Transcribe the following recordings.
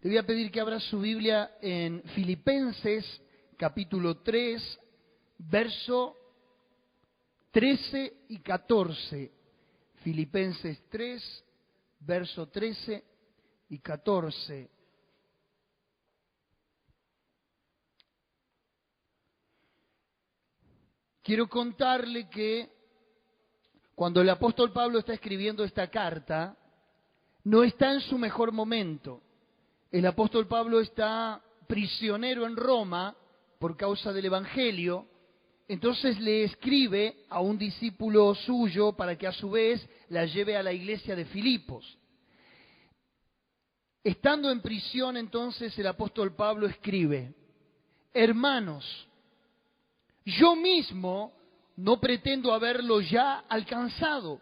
Te voy a pedir que abras su Biblia en Filipenses, capítulo 3, verso 13 y 14. Filipenses 3, verso 13 y 14. Quiero contarle que cuando el apóstol Pablo está escribiendo esta carta, no está en su mejor momento. El apóstol Pablo está prisionero en Roma por causa del Evangelio. Entonces le escribe a un discípulo suyo para que a su vez la lleve a la iglesia de Filipos. Estando en prisión, entonces el apóstol Pablo escribe: hermanos, yo mismo no pretendo haberlo ya alcanzado,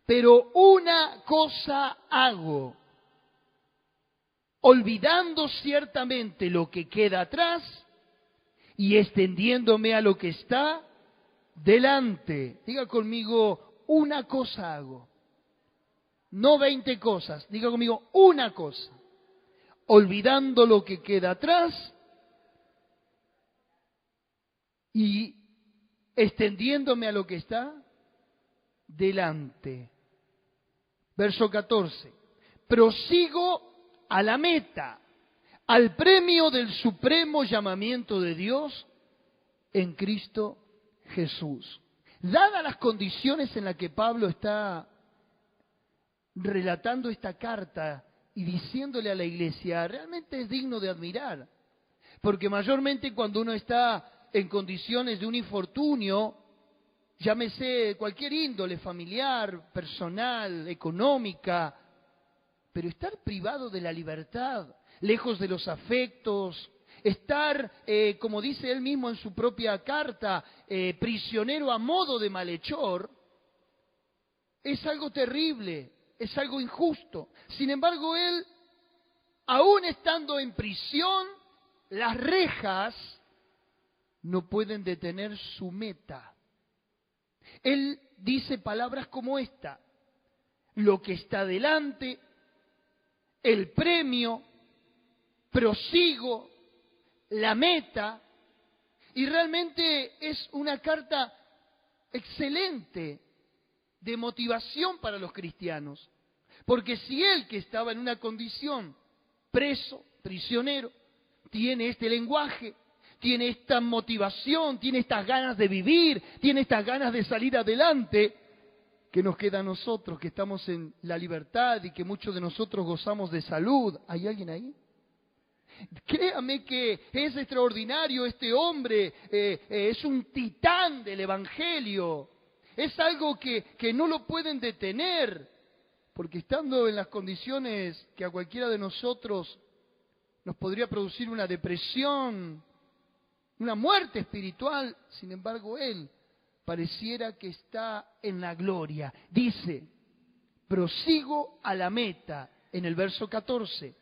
pero una cosa hago, olvidando ciertamente lo que queda atrás y extendiéndome a lo que está delante. Diga conmigo, una cosa hago. No 20 cosas, diga conmigo, una cosa. Olvidando lo que queda atrás y extendiéndome a lo que está delante. Verso 14. Prosigo a la meta, al premio del supremo llamamiento de Dios en Cristo Jesús. Dadas las condiciones en las que Pablo está relatando esta carta y diciéndole a la iglesia, realmente es digno de admirar. Porque mayormente cuando uno está en condiciones de un infortunio, llámese cualquier índole, familiar, personal, económica, pero estar privado de la libertad, lejos de los afectos, estar, como dice él mismo en su propia carta, prisionero a modo de malhechor, es algo terrible, es algo injusto. Sin embargo, él, aún estando en prisión, las rejas no pueden detener su meta. Él dice palabras como esta: lo que está delante, el premio, prosigo, la meta. Y realmente es una carta excelente de motivación para los cristianos. Porque si él, que estaba en una condición preso, prisionero, tiene este lenguaje, tiene esta motivación, tiene estas ganas de vivir, tiene estas ganas de salir adelante, ¿qué nos queda a nosotros que estamos en la libertad y que muchos de nosotros gozamos de salud? ¿Hay alguien ahí? Créame que es extraordinario este hombre, es un titán del Evangelio, es algo que no lo pueden detener, porque estando en las condiciones que a cualquiera de nosotros nos podría producir una depresión, una muerte espiritual, sin embargo él pareciera que está en la gloria. Dice, prosigo a la meta, en el verso 14.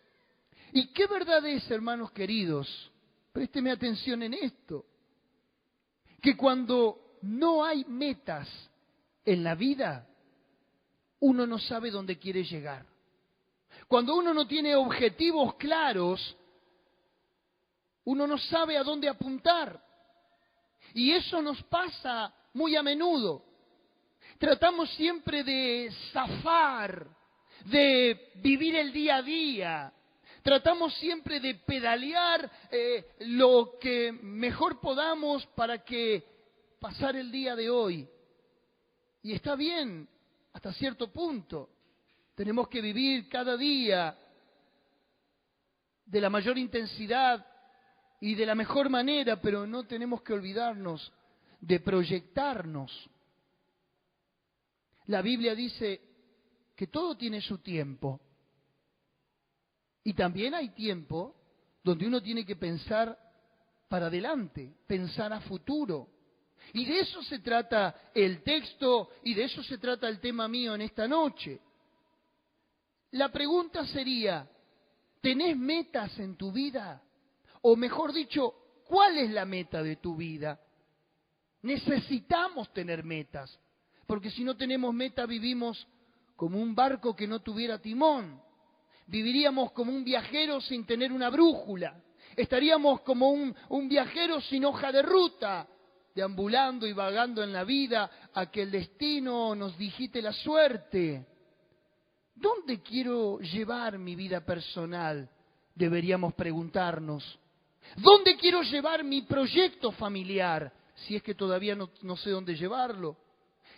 ¿Y qué verdad es, hermanos queridos? Présteme atención en esto. Que cuando no hay metas en la vida, uno no sabe dónde quiere llegar. Cuando uno no tiene objetivos claros, uno no sabe a dónde apuntar. Y eso nos pasa muy a menudo. Tratamos siempre de zafar, de vivir el día a día. Tratamos siempre de pedalear lo que mejor podamos para que pasar el día de hoy. Y está bien, hasta cierto punto. Tenemos que vivir cada día de la mayor intensidad y de la mejor manera, pero no tenemos que olvidarnos de proyectarnos. La Biblia dice que todo tiene su tiempo. Y también hay tiempo donde uno tiene que pensar para adelante, pensar a futuro. Y de eso se trata el texto y de eso se trata el tema mío en esta noche. La pregunta sería, ¿tenés metas en tu vida? O mejor dicho, ¿cuál es la meta de tu vida? Necesitamos tener metas, porque si no tenemos meta vivimos como un barco que no tuviera timón. Viviríamos como un viajero sin tener una brújula. Estaríamos como un viajero sin hoja de ruta, deambulando y vagando en la vida a que el destino nos digite la suerte. ¿Dónde quiero llevar mi vida personal? Deberíamos preguntarnos. ¿Dónde quiero llevar mi proyecto familiar? Si es que todavía no sé dónde llevarlo.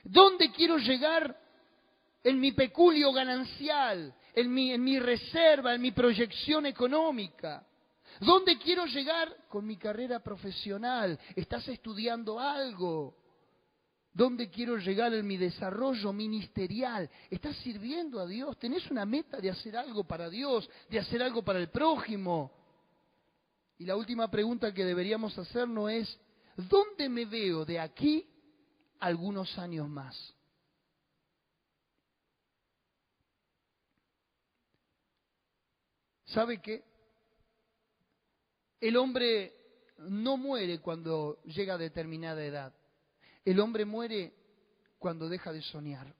¿Dónde quiero llegar en mi peculio ganancial, en mi reserva, en mi proyección económica? ¿Dónde quiero llegar con mi carrera profesional? ¿Estás estudiando algo? ¿Dónde quiero llegar en mi desarrollo ministerial? ¿Estás sirviendo a Dios? ¿Tenés una meta de hacer algo para Dios, de hacer algo para el prójimo? Y la última pregunta que deberíamos hacernos es, ¿dónde me veo de aquí a algunos años más? ¿Sabe qué? El hombre no muere cuando llega a determinada edad. El hombre muere cuando deja de soñar,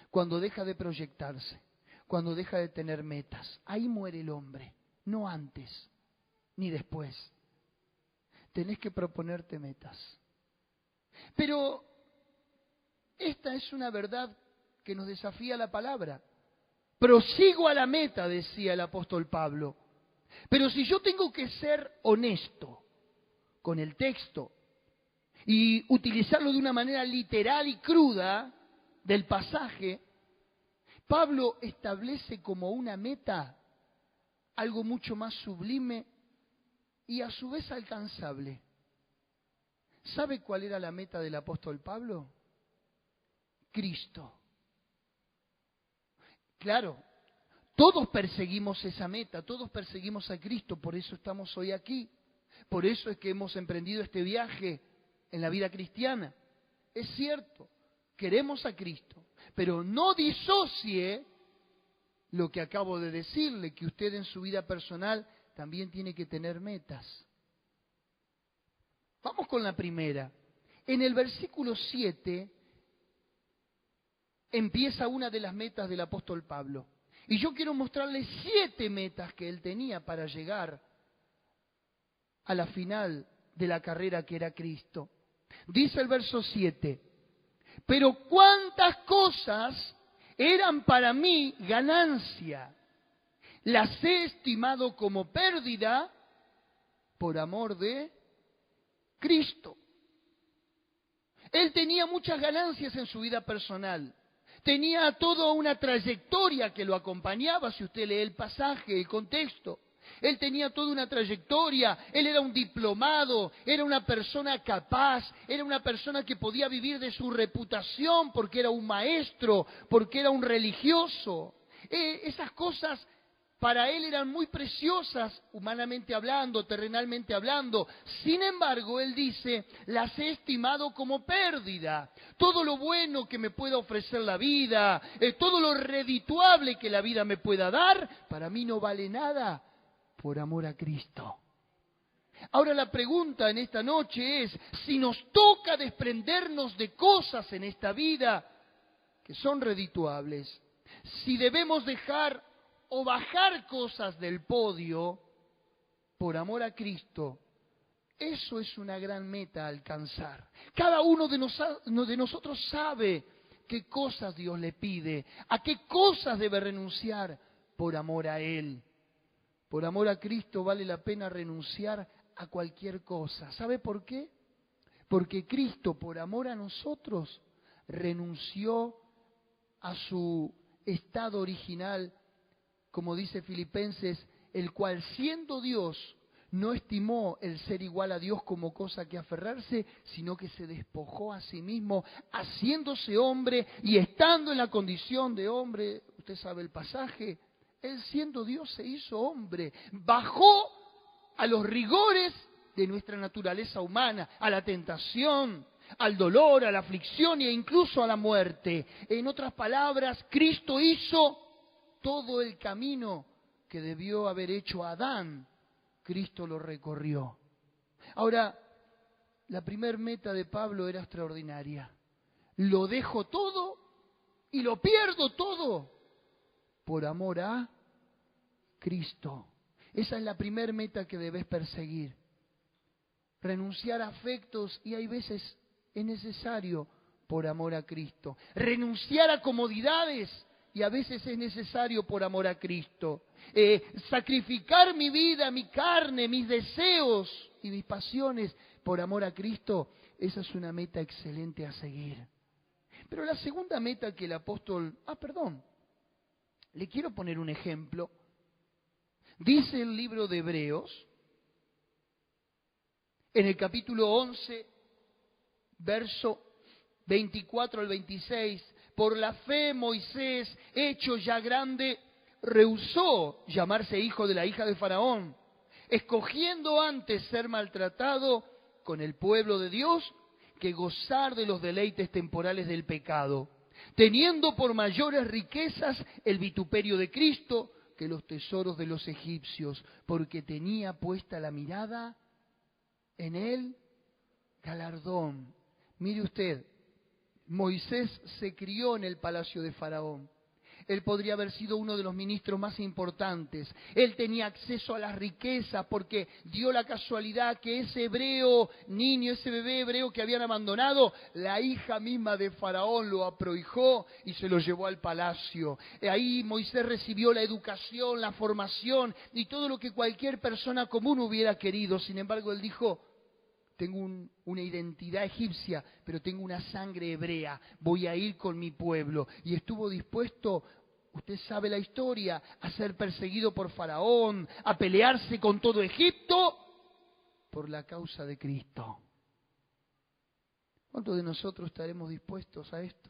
cuando deja de proyectarse, cuando deja de tener metas. Ahí muere el hombre, no antes ni después. Tenés que proponerte metas. Pero esta es una verdad que nos desafía la palabra. Prosigo a la meta, decía el apóstol Pablo. Pero si yo tengo que ser honesto con el texto y utilizarlo de una manera literal y cruda del pasaje, Pablo establece como una meta algo mucho más sublime y a su vez alcanzable. ¿Sabe cuál era la meta del apóstol Pablo? Cristo. Claro, todos perseguimos esa meta, todos perseguimos a Cristo, por eso estamos hoy aquí. Por eso es que hemos emprendido este viaje en la vida cristiana. Es cierto, queremos a Cristo, pero no disocie lo que acabo de decirle, que usted en su vida personal también tiene que tener metas. Vamos con la primera. En el versículo 7 empieza una de las metas del apóstol Pablo. Y yo quiero mostrarles 7 metas que él tenía para llegar a la final de la carrera que era Cristo. Dice el verso 7, pero cuántas cosas eran para mí ganancia, las he estimado como pérdida por amor de Cristo. Él tenía muchas ganancias en su vida personal. Tenía toda una trayectoria que lo acompañaba, si usted lee el pasaje, el contexto. Él tenía toda una trayectoria, él era un diplomado, era una persona capaz, era una persona que podía vivir de su reputación porque era un maestro, porque era un religioso. Esas cosas para él eran muy preciosas, humanamente hablando, terrenalmente hablando. Sin embargo, él dice, las he estimado como pérdida. Todo lo bueno que me pueda ofrecer la vida, todo lo redituable que la vida me pueda dar, para mí no vale nada por amor a Cristo. Ahora la pregunta en esta noche es, si nos toca desprendernos de cosas en esta vida que son redituables, si debemos dejar o bajar cosas del podio por amor a Cristo, eso es una gran meta a alcanzar. Cada uno de nosotros sabe qué cosas Dios le pide, a qué cosas debe renunciar por amor a Él. Por amor a Cristo vale la pena renunciar a cualquier cosa. ¿Sabe por qué? Porque Cristo, por amor a nosotros, renunció a su estado original, como dice Filipenses, el cual siendo Dios, no estimó el ser igual a Dios como cosa que aferrarse, sino que se despojó a sí mismo, haciéndose hombre y estando en la condición de hombre. Usted sabe el pasaje. Él siendo Dios se hizo hombre, bajó a los rigores de nuestra naturaleza humana, a la tentación, al dolor, a la aflicción e incluso a la muerte. En otras palabras, Cristo hizo todo el camino que debió haber hecho Adán. Cristo lo recorrió. Ahora, la primer meta de Pablo era extraordinaria. Lo dejo todo y lo pierdo todo por amor a Cristo. Esa es la primera meta que debes perseguir. Renunciar a afectos, y hay veces es necesario por amor a Cristo. Renunciar a comodidades, y a veces es necesario por amor a Cristo. Sacrificar mi vida, mi carne, mis deseos y mis pasiones por amor a Cristo, esa es una meta excelente a seguir. Pero la segunda meta que el apóstol... le quiero poner un ejemplo. Dice el libro de Hebreos, en el capítulo 11, verso 24 al 26, por la fe Moisés, hecho ya grande, rehusó llamarse hijo de la hija de Faraón, escogiendo antes ser maltratado con el pueblo de Dios que gozar de los deleites temporales del pecado, teniendo por mayores riquezas el vituperio de Cristo que los tesoros de los egipcios, porque tenía puesta la mirada en el galardón. Mire usted, Moisés se crió en el palacio de Faraón. Él podría haber sido uno de los ministros más importantes. Él tenía acceso a las riquezas porque dio la casualidad que ese hebreo, niño, ese bebé hebreo que habían abandonado, la hija misma de Faraón lo aprohijó y se lo llevó al palacio. Ahí Moisés recibió la educación, la formación y todo lo que cualquier persona común hubiera querido. Sin embargo, él dijo: tengo una identidad egipcia, pero tengo una sangre hebrea, voy a ir con mi pueblo. Y estuvo dispuesto, usted sabe la historia, a ser perseguido por Faraón, a pelearse con todo Egipto, por la causa de Cristo. ¿Cuántos de nosotros estaremos dispuestos a esto?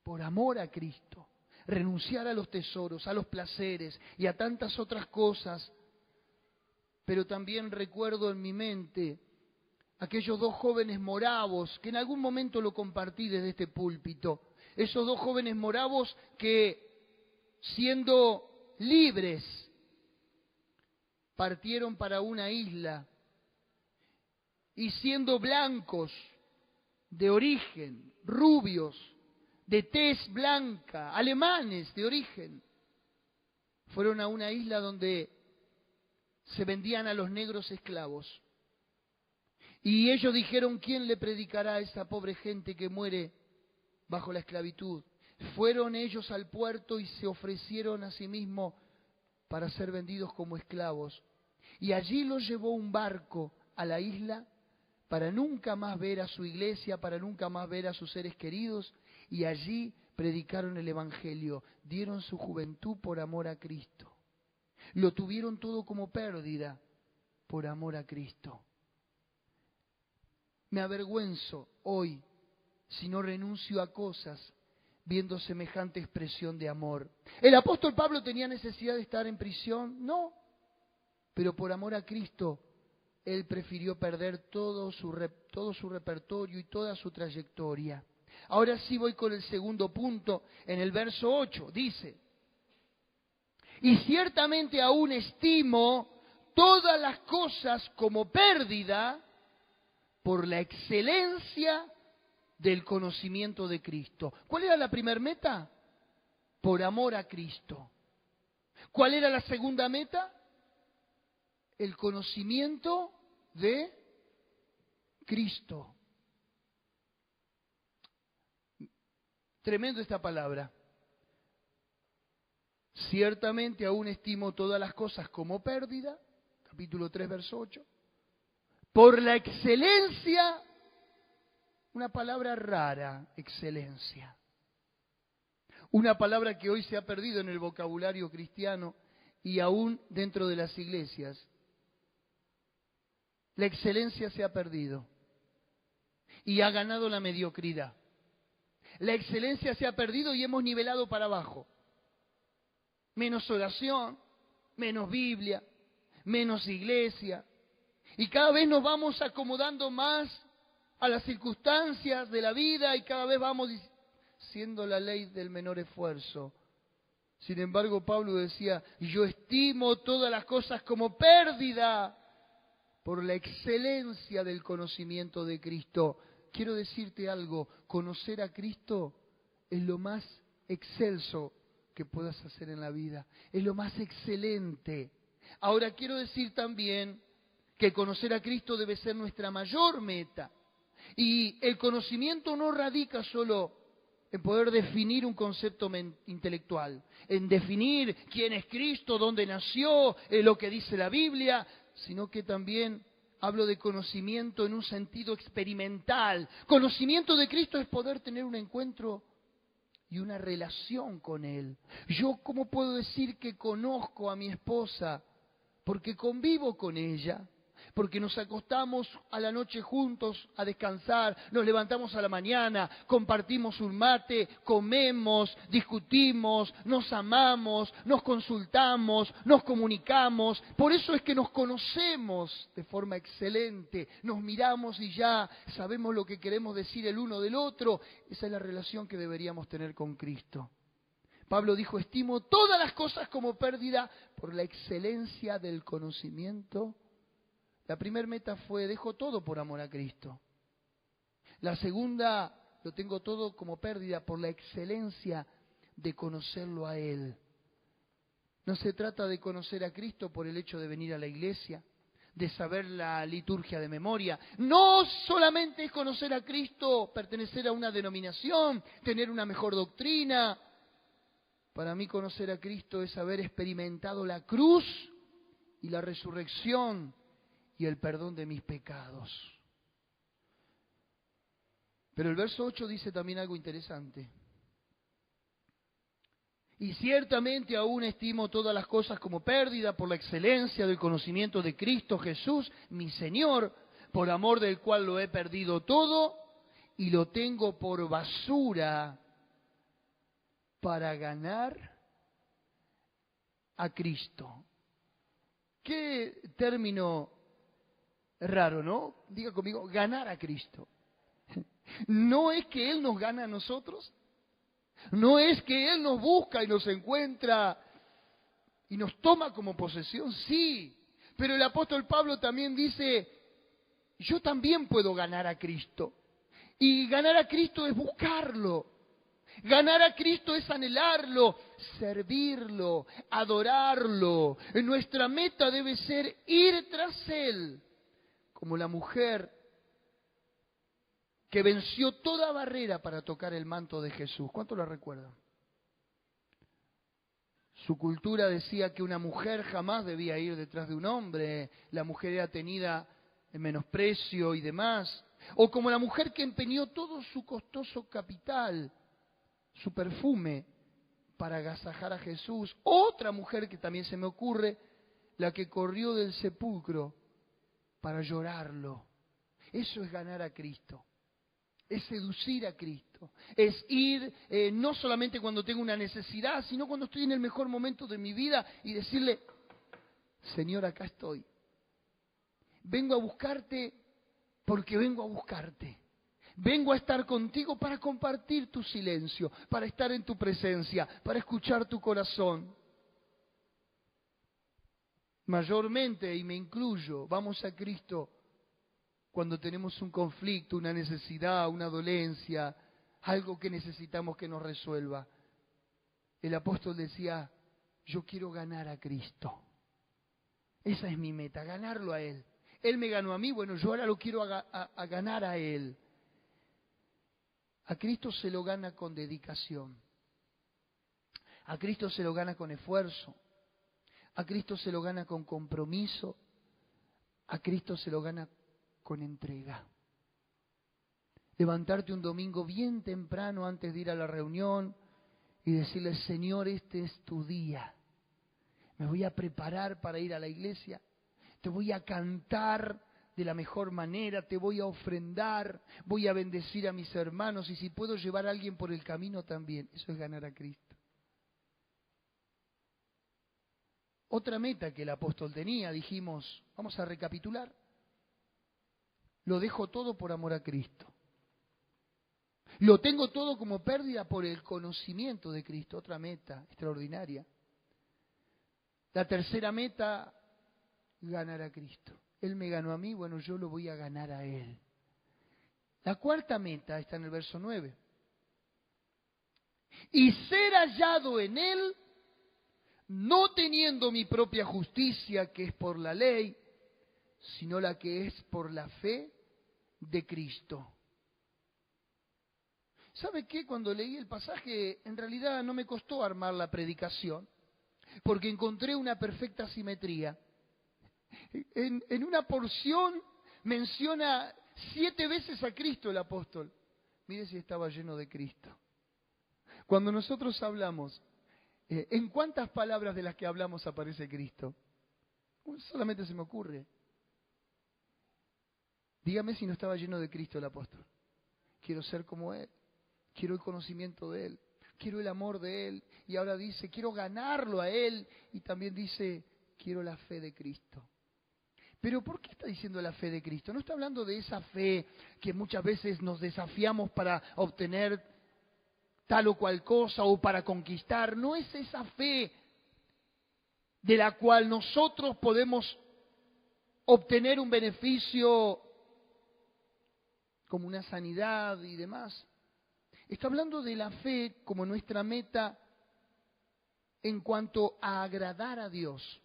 Por amor a Cristo, renunciar a los tesoros, a los placeres y a tantas otras cosas. Pero también recuerdo en mi mente aquellos dos jóvenes moravos, que en algún momento lo compartí desde este púlpito. Esos dos jóvenes moravos que, siendo libres, partieron para una isla y siendo blancos de origen, rubios, de tez blanca, alemanes de origen, fueron a una isla donde se vendían a los negros esclavos. Y ellos dijeron: ¿quién le predicará a esa pobre gente que muere bajo la esclavitud? Fueron ellos al puerto y se ofrecieron a sí mismos para ser vendidos como esclavos. Y allí los llevó un barco a la isla para nunca más ver a su iglesia, para nunca más ver a sus seres queridos. Y allí predicaron el Evangelio, dieron su juventud por amor a Cristo. Lo tuvieron todo como pérdida por amor a Cristo. Me avergüenzo hoy si no renuncio a cosas viendo semejante expresión de amor. ¿El apóstol Pablo tenía necesidad de estar en prisión? No. Pero por amor a Cristo, él prefirió perder todo su repertorio y toda su trayectoria. Ahora sí voy con el segundo punto. En el verso 8 dice: y ciertamente aún estimo todas las cosas como pérdida por la excelencia del conocimiento de Cristo. ¿Cuál era la primera meta? Por amor a Cristo. ¿Cuál era la segunda meta? El conocimiento de Cristo. Tremendo esta palabra. Ciertamente aún estimo todas las cosas como pérdida, capítulo 3, verso 8, por la excelencia, una palabra rara, excelencia. Una palabra que hoy se ha perdido en el vocabulario cristiano y aún dentro de las iglesias. La excelencia se ha perdido y ha ganado la mediocridad. La excelencia se ha perdido y hemos nivelado para abajo. Menos oración, menos Biblia, menos iglesia. Y cada vez nos vamos acomodando más a las circunstancias de la vida y cada vez vamos siendo la ley del menor esfuerzo. Sin embargo, Pablo decía: yo estimo todas las cosas como pérdida por la excelencia del conocimiento de Cristo. Quiero decirte algo: conocer a Cristo es lo más excelso que puedas hacer en la vida. Es lo más excelente. Ahora quiero decir también que conocer a Cristo debe ser nuestra mayor meta. Y el conocimiento no radica solo en poder definir un concepto intelectual, en definir quién es Cristo, dónde nació, lo que dice la Biblia, sino que también hablo de conocimiento en un sentido experimental. Conocimiento de Cristo es poder tener un encuentro y una relación con Él. Yo, ¿cómo puedo decir que conozco a mi esposa? Porque convivo con ella, porque nos acostamos a la noche juntos a descansar, nos levantamos a la mañana, compartimos un mate, comemos, discutimos, nos amamos, nos consultamos, nos comunicamos. Por eso es que nos conocemos de forma excelente, nos miramos y ya sabemos lo que queremos decir el uno del otro. Esa es la relación que deberíamos tener con Cristo. Pablo dijo, estimo todas las cosas como pérdida por la excelencia del conocimiento. La primera meta fue, dejo todo por amor a Cristo. La segunda, lo tengo todo como pérdida por la excelencia de conocerlo a Él. No se trata de conocer a Cristo por el hecho de venir a la iglesia, de saber la liturgia de memoria. No solamente es conocer a Cristo, pertenecer a una denominación, tener una mejor doctrina. Para mí conocer a Cristo es haber experimentado la cruz y la resurrección y el perdón de mis pecados. Pero el verso 8 dice también algo interesante. Y ciertamente aún estimo todas las cosas como pérdida por la excelencia del conocimiento de Cristo Jesús, mi Señor, por amor del cual lo he perdido todo y lo tengo por basura para ganar a Cristo. Qué término raro, ¿no? Diga conmigo, ganar a Cristo. No es que Él nos gana a nosotros, no es que Él nos busca y nos encuentra y nos toma como posesión, sí, pero el apóstol Pablo también dice, yo también puedo ganar a Cristo. Y ganar a Cristo es buscarlo. Ganar a Cristo es anhelarlo, servirlo, adorarlo. Nuestra meta debe ser ir tras Él, como la mujer que venció toda barrera para tocar el manto de Jesús. ¿Cuánto la recuerdan? Su cultura decía que una mujer jamás debía ir detrás de un hombre, la mujer era tenida en menosprecio y demás. O como la mujer que empeñó todo su costoso capital, su perfume, para agasajar a Jesús. Otra mujer que también se me ocurre, la que corrió del sepulcro para llorarlo. Eso es ganar a Cristo. Es seducir a Cristo. Es ir no solamente cuando tengo una necesidad, sino cuando estoy en el mejor momento de mi vida y decirle, Señor, acá estoy. Vengo a buscarte porque vengo a buscarte. Vengo a estar contigo para compartir tu silencio, para estar en tu presencia, para escuchar tu corazón. Mayormente, y me incluyo, vamos a Cristo cuando tenemos un conflicto, una necesidad, una dolencia, algo que necesitamos que nos resuelva. El apóstol decía, yo quiero ganar a Cristo. Esa es mi meta, ganarlo a Él. Él me ganó a mí, bueno, yo ahora lo quiero a ganar a Él. A Cristo se lo gana con dedicación. A Cristo se lo gana con esfuerzo. A Cristo se lo gana con compromiso. A Cristo se lo gana con entrega. Levantarte un domingo bien temprano antes de ir a la reunión y decirle, Señor, este es tu día. Me voy a preparar para ir a la iglesia. Te voy a cantar de la mejor manera, te voy a ofrendar, voy a bendecir a mis hermanos y si puedo llevar a alguien por el camino también. Eso es ganar a Cristo. Otra meta que el apóstol tenía, dijimos, vamos a recapitular. Lo dejo todo por amor a Cristo. Lo tengo todo como pérdida por el conocimiento de Cristo. Otra meta extraordinaria. La tercera meta, ganar a Cristo. Él me ganó a mí, bueno, yo lo voy a ganar a Él. La cuarta meta está en el verso 9. y ser hallado en Él, no teniendo mi propia justicia que es por la ley, sino la que es por la fe de Cristo. ¿Sabe qué? Cuando leí el pasaje, en realidad no me costó armar la predicación, porque encontré una perfecta simetría. En una porción menciona 7 veces a Cristo el apóstol. Mire si estaba lleno de Cristo. Cuando nosotros hablamos, ¿en cuántas palabras de las que hablamos aparece Cristo? Solamente se me ocurre. Dígame si no estaba lleno de Cristo el apóstol. Quiero ser como Él. Quiero el conocimiento de Él. Quiero el amor de Él. Y ahora dice, quiero ganarlo a Él. Y también dice, quiero la fe de Cristo. Pero ¿por qué está diciendo la fe de Cristo? No está hablando de esa fe que muchas veces nos desafiamos para obtener tal o cual cosa o para conquistar. No es esa fe de la cual nosotros podemos obtener un beneficio como una sanidad y demás. Está hablando de la fe como nuestra meta en cuanto a agradar a Dios.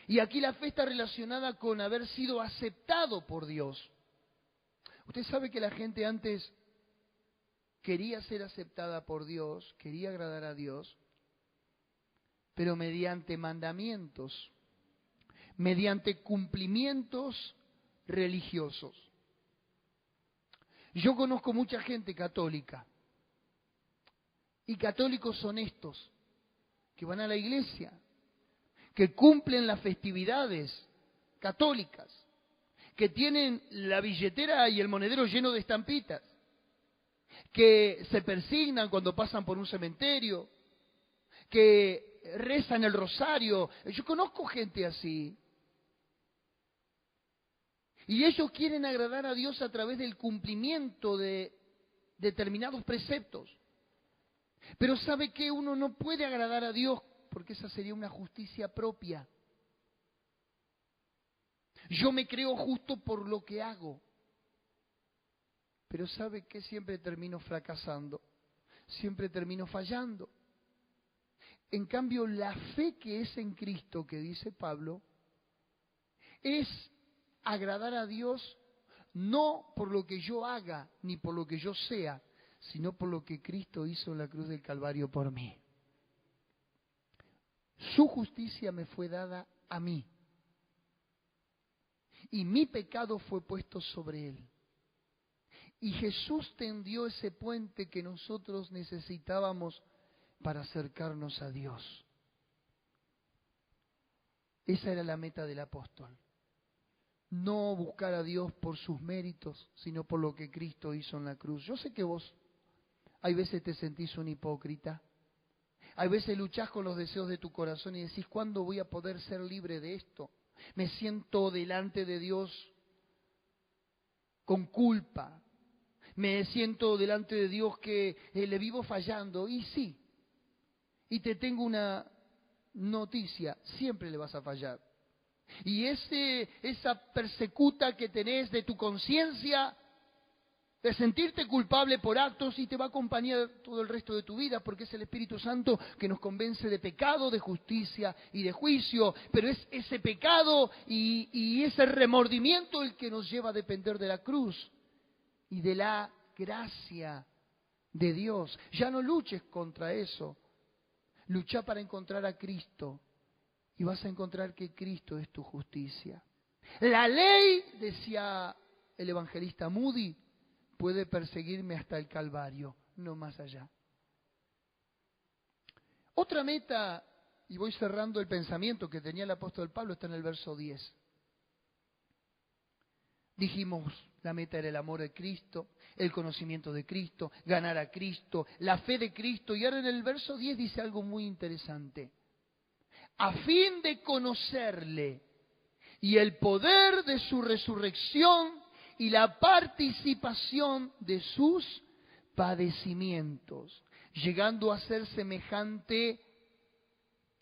Y aquí la fe está relacionada con haber sido aceptado por Dios. Usted sabe que la gente antes quería ser aceptada por Dios, quería agradar a Dios, pero mediante mandamientos, mediante cumplimientos religiosos. Yo conozco mucha gente católica y católicos honestos que van a la iglesia, que cumplen las festividades católicas, que tienen la billetera y el monedero lleno de estampitas, que se persignan cuando pasan por un cementerio, que rezan el rosario. Yo conozco gente así. Y ellos quieren agradar a Dios a través del cumplimiento de determinados preceptos. Pero ¿sabe qué? Uno no puede agradar a Dios porque esa sería una justicia propia. Yo me creo justo por lo que hago. Pero ¿sabe qué? Siempre termino fracasando. Siempre termino fallando. En cambio, la fe que es en Cristo, que dice Pablo, es agradar a Dios no por lo que yo haga ni por lo que yo sea, sino por lo que Cristo hizo en la cruz del Calvario por mí. Su justicia me fue dada a mí y mi pecado fue puesto sobre Él. Y Jesús tendió ese puente que nosotros necesitábamos para acercarnos a Dios. Esa era la meta del apóstol. No buscar a Dios por sus méritos, sino por lo que Cristo hizo en la cruz. Yo sé que vos hay veces te sentís un hipócrita. Hay veces luchás con los deseos de tu corazón y decís, ¿cuándo voy a poder ser libre de esto? Me siento delante de Dios con culpa. Me siento delante de Dios que le vivo fallando. Y sí, y te tengo una noticia, siempre le vas a fallar. Y esa persecuta que tenés de tu conciencia, de sentirte culpable por actos, y te va a acompañar todo el resto de tu vida, porque es el Espíritu Santo que nos convence de pecado, de justicia y de juicio. Pero es ese pecado y ese remordimiento el que nos lleva a depender de la cruz y de la gracia de Dios. Ya no luches contra eso. Lucha para encontrar a Cristo y vas a encontrar que Cristo es tu justicia. La ley, decía el evangelista Moody, puede perseguirme hasta el Calvario, no más allá. Otra meta, y voy cerrando el pensamiento que tenía el apóstol Pablo, está en el verso 10. Dijimos, la meta era el amor de Cristo, el conocimiento de Cristo, ganar a Cristo, la fe de Cristo. Y ahora en el verso 10 dice algo muy interesante. A fin de conocerle y el poder de su resurrección y la participación de sus padecimientos, llegando a ser semejante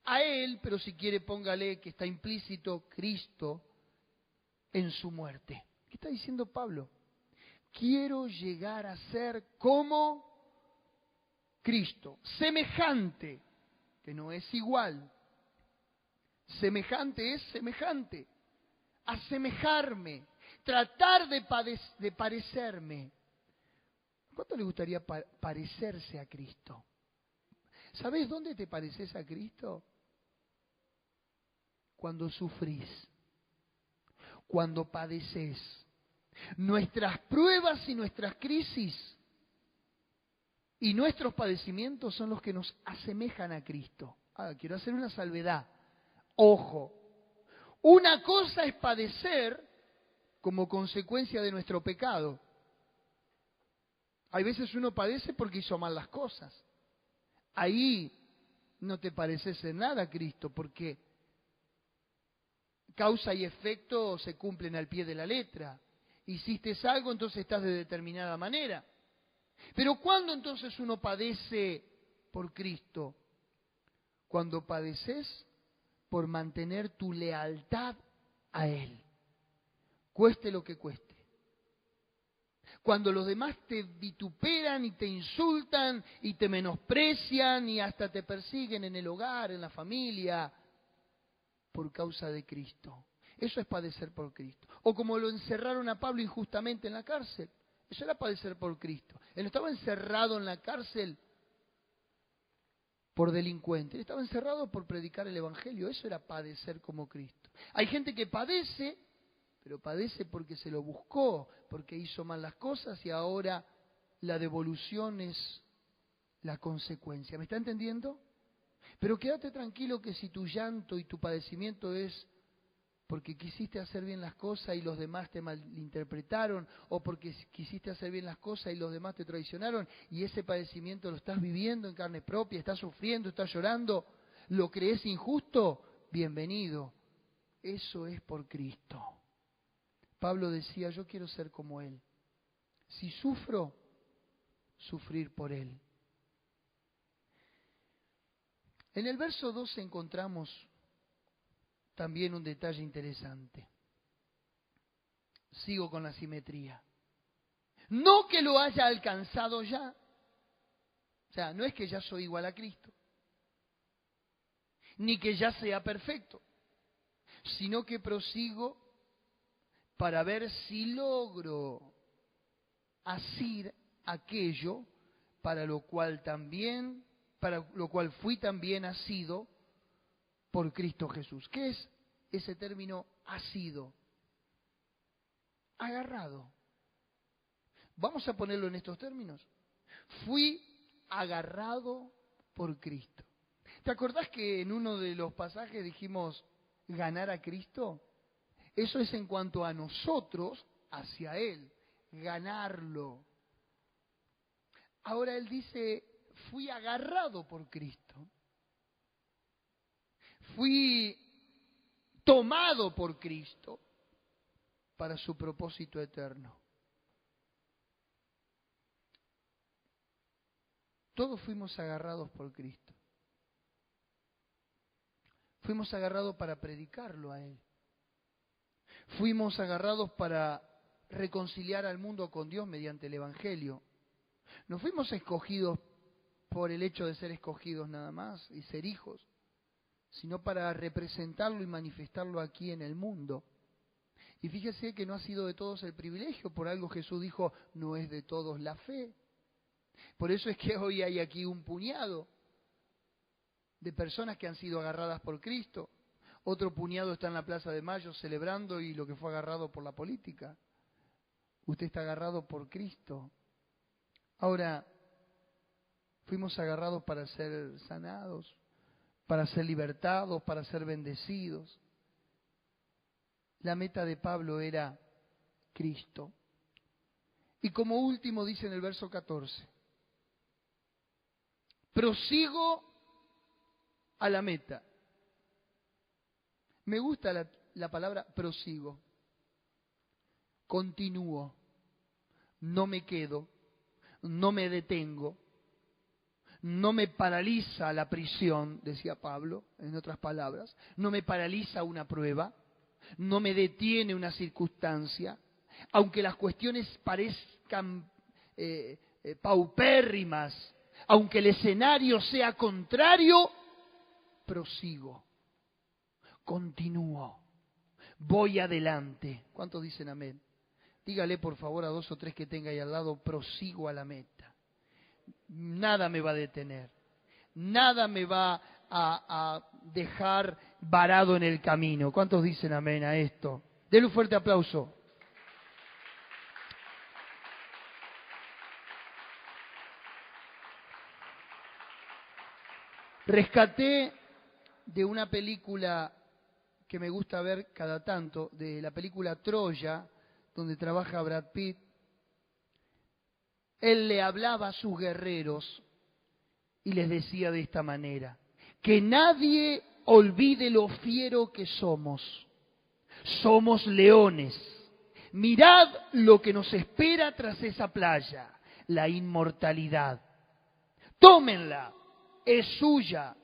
a Él, pero si quiere póngale que está implícito Cristo en su muerte. ¿Qué está diciendo Pablo? Quiero llegar a ser como Cristo. Semejante, que no es igual. Semejante es semejante. Asemejarme, tratar de parecerme. ¿Cuánto le gustaría parecerse a Cristo? ¿Sabes dónde te pareces a Cristo? Cuando sufrís, cuando padeces. Nuestras pruebas y nuestras crisis y nuestros padecimientos son los que nos asemejan a Cristo. Quiero hacer una salvedad. Ojo, una cosa es padecer como consecuencia de nuestro pecado. Hay veces uno padece porque hizo mal las cosas. Ahí no te pareces en nada a Cristo, porque causa y efecto se cumplen al pie de la letra. Hiciste algo, entonces estás de determinada manera. Pero ¿cuándo entonces uno padece por Cristo? Cuando padeces por mantener tu lealtad a Él, cueste lo que cueste. Cuando los demás te vituperan y te insultan y te menosprecian y hasta te persiguen en el hogar, en la familia, por causa de Cristo. Eso es padecer por Cristo. O como lo encerraron a Pablo injustamente en la cárcel. Eso era padecer por Cristo. Él no estaba encerrado en la cárcel por delincuente. Él estaba encerrado por predicar el Evangelio. Eso era padecer como Cristo. Hay gente que padece, pero padece porque se lo buscó, porque hizo mal las cosas y ahora la devolución es la consecuencia. ¿Me está entendiendo? Pero quédate tranquilo que si tu llanto y tu padecimiento es porque quisiste hacer bien las cosas y los demás te malinterpretaron, o porque quisiste hacer bien las cosas y los demás te traicionaron, y ese padecimiento lo estás viviendo en carne propia, estás sufriendo, estás llorando, ¿lo crees injusto? Bienvenido. Eso es por Cristo. Pablo decía, yo quiero ser como Él. Si sufro, sufrir por Él. En el verso 12 encontramos también un detalle interesante. Sigo con la simetría. No que lo haya alcanzado ya. O sea, no es que ya soy igual a Cristo. Ni que ya sea perfecto. Sino que prosigo para ver si logro asir aquello para lo cual fui también asido por Cristo Jesús. ¿Qué es ese término asido? Agarrado. Vamos a ponerlo en estos términos. Fui agarrado por Cristo. ¿Te acordás que en uno de los pasajes dijimos ganar a Cristo? Eso es en cuanto a nosotros hacia Él, ganarlo. Ahora Él dice, fui agarrado por Cristo. Fui tomado por Cristo para su propósito eterno. Todos fuimos agarrados por Cristo. Fuimos agarrados para predicarlo a Él. Fuimos agarrados para reconciliar al mundo con Dios mediante el Evangelio. No fuimos escogidos por el hecho de ser escogidos nada más y ser hijos, sino para representarlo y manifestarlo aquí en el mundo. Y fíjese que no ha sido de todos el privilegio, por algo Jesús dijo, no es de todos la fe. Por eso es que hoy hay aquí un puñado de personas que han sido agarradas por Cristo. Otro puñado está en la Plaza de Mayo celebrando y lo que fue agarrado por la política. Usted está agarrado por Cristo. Ahora, fuimos agarrados para ser sanados, para ser libertados, para ser bendecidos. La meta de Pablo era Cristo. Y como último dice en el verso 14, prosigo a la meta. Me gusta la palabra prosigo. Continúo. No me quedo. No me detengo. No me paraliza la prisión, decía Pablo, en otras palabras. No me paraliza una prueba. No me detiene una circunstancia. Aunque las cuestiones parezcan paupérrimas, Aunque el escenario sea contrario, prosigo, continúo, voy adelante. ¿Cuántos dicen amén? Dígale por favor a 2 o 3 que tenga ahí al lado, prosigo a la meta. Nada me va a detener, nada me va a dejar varado en el camino. ¿Cuántos dicen amén a esto? Denle un fuerte aplauso. Rescaté de una película que me gusta ver cada tanto, de la película Troya, donde trabaja Brad Pitt. Él le hablaba a sus guerreros y les decía de esta manera: que nadie olvide lo fiero que somos. Somos leones. Mirad lo que nos espera tras esa playa, la inmortalidad. Tómenla, es suya.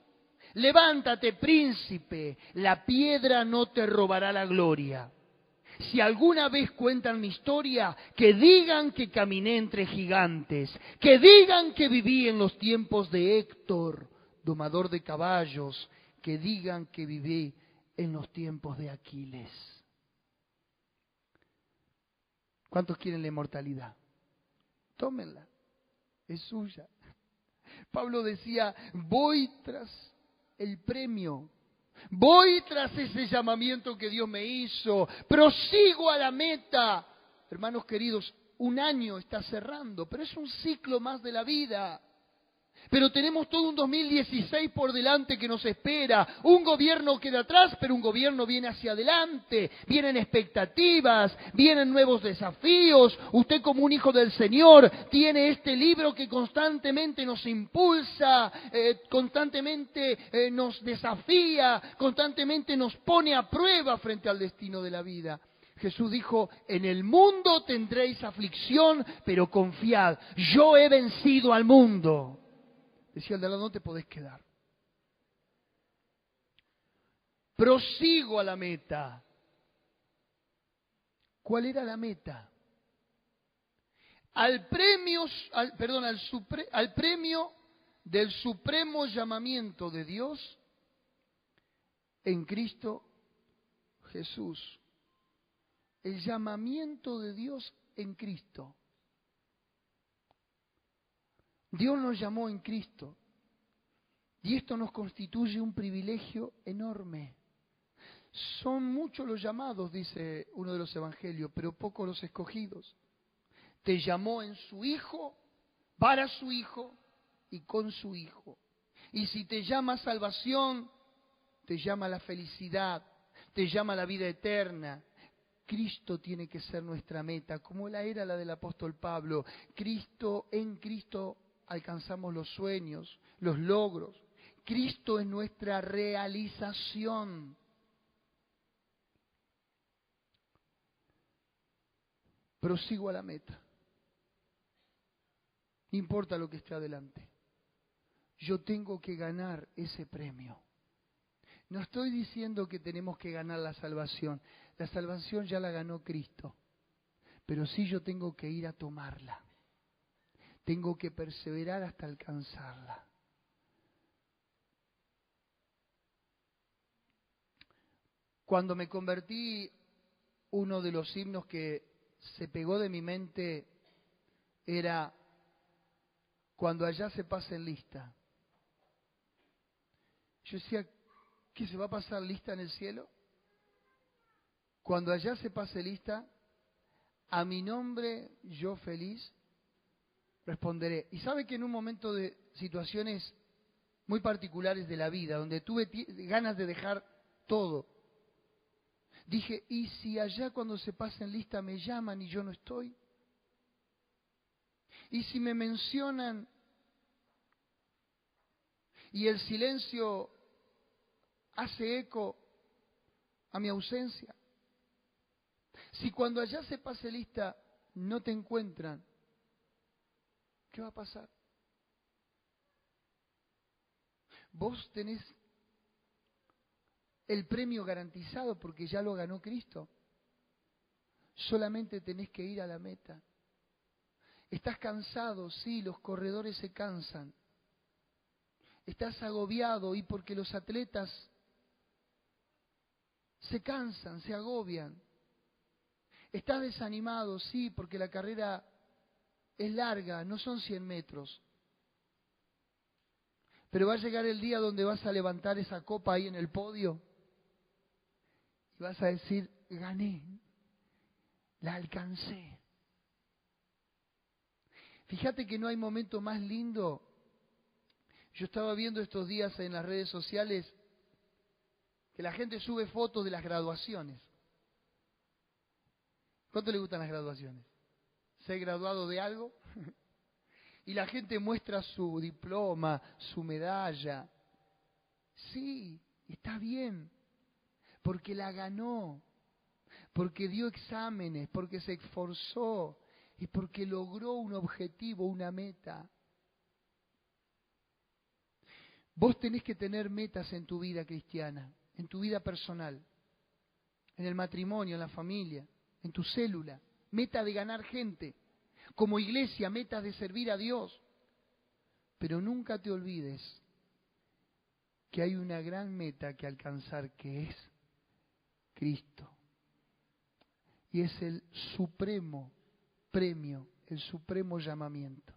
Levántate, príncipe, la piedra no te robará la gloria. Si alguna vez cuentan mi historia, que digan que caminé entre gigantes, que digan que viví en los tiempos de Héctor, domador de caballos, que digan que viví en los tiempos de Aquiles. ¿Cuántos quieren la inmortalidad? Tómenla, es suya. Pablo decía, voy tras el premio, voy tras ese llamamiento que Dios me hizo, prosigo a la meta. Hermanos queridos, un año está cerrando, pero es un ciclo más de la vida. Pero tenemos todo un 2016 por delante que nos espera. Un gobierno queda atrás, pero un gobierno viene hacia adelante. Vienen expectativas, vienen nuevos desafíos. Usted como un hijo del Señor tiene este libro que constantemente nos impulsa, constantemente nos desafía, constantemente nos pone a prueba frente al destino de la vida. Jesús dijo, en el mundo tendréis aflicción, pero confiad, yo he vencido al mundo. Decía el de al lado, no te podés quedar. Prosigo a la meta. ¿Cuál era la meta? Al premio del supremo llamamiento de Dios en Cristo Jesús. El llamamiento de Dios en Cristo. Dios nos llamó en Cristo y esto nos constituye un privilegio enorme. Son muchos los llamados, dice uno de los evangelios, pero pocos los escogidos. Te llamó en su Hijo, para su Hijo y con su Hijo. Y si te llama salvación, te llama la felicidad, te llama la vida eterna. Cristo tiene que ser nuestra meta, como la era la del apóstol Pablo. En Cristo alcanzamos los sueños, los logros. Cristo es nuestra realización. Prosigo a la meta. No importa lo que esté adelante. Yo tengo que ganar ese premio. No estoy diciendo que tenemos que ganar la salvación. La salvación ya la ganó Cristo. Pero sí yo tengo que ir a tomarla. Tengo que perseverar hasta alcanzarla. Cuando me convertí, uno de los himnos que se pegó de mi mente era cuando allá se pasen lista. Yo decía, ¿qué se va a pasar lista en el cielo? Cuando allá se pase lista, a mi nombre yo feliz responderé. Y sabe que en un momento de situaciones muy particulares de la vida, donde tuve ganas de dejar todo, dije, ¿y si allá cuando se pasen lista me llaman y yo no estoy? ¿Y si me mencionan y el silencio hace eco a mi ausencia? Si cuando allá se pase lista no te encuentran, ¿qué va a pasar? Vos tenés el premio garantizado porque ya lo ganó Cristo. Solamente tenés que ir a la meta. Estás cansado, sí, los corredores se cansan. estás agobiado y porque los atletas se cansan, se agobian. Estás desanimado, sí, porque la carrera es larga, no son 100 metros. Pero va a llegar el día donde vas a levantar esa copa ahí en el podio y vas a decir, gané, la alcancé. Fíjate que no hay momento más lindo. Yo estaba viendo estos días en las redes sociales que la gente sube fotos de las graduaciones. ¿Cuánto le gustan las graduaciones? ¿Ser graduado de algo? Y la gente muestra su diploma, su medalla. Sí, está bien, porque la ganó, porque dio exámenes, porque se esforzó y porque logró un objetivo, una meta. Vos tenés que tener metas en tu vida cristiana, en tu vida personal, en el matrimonio, en la familia, en tu célula. Meta de ganar gente. Como iglesia, metas de servir a Dios. Pero nunca te olvides que hay una gran meta que alcanzar, que es Cristo. Y es el supremo premio, el supremo llamamiento.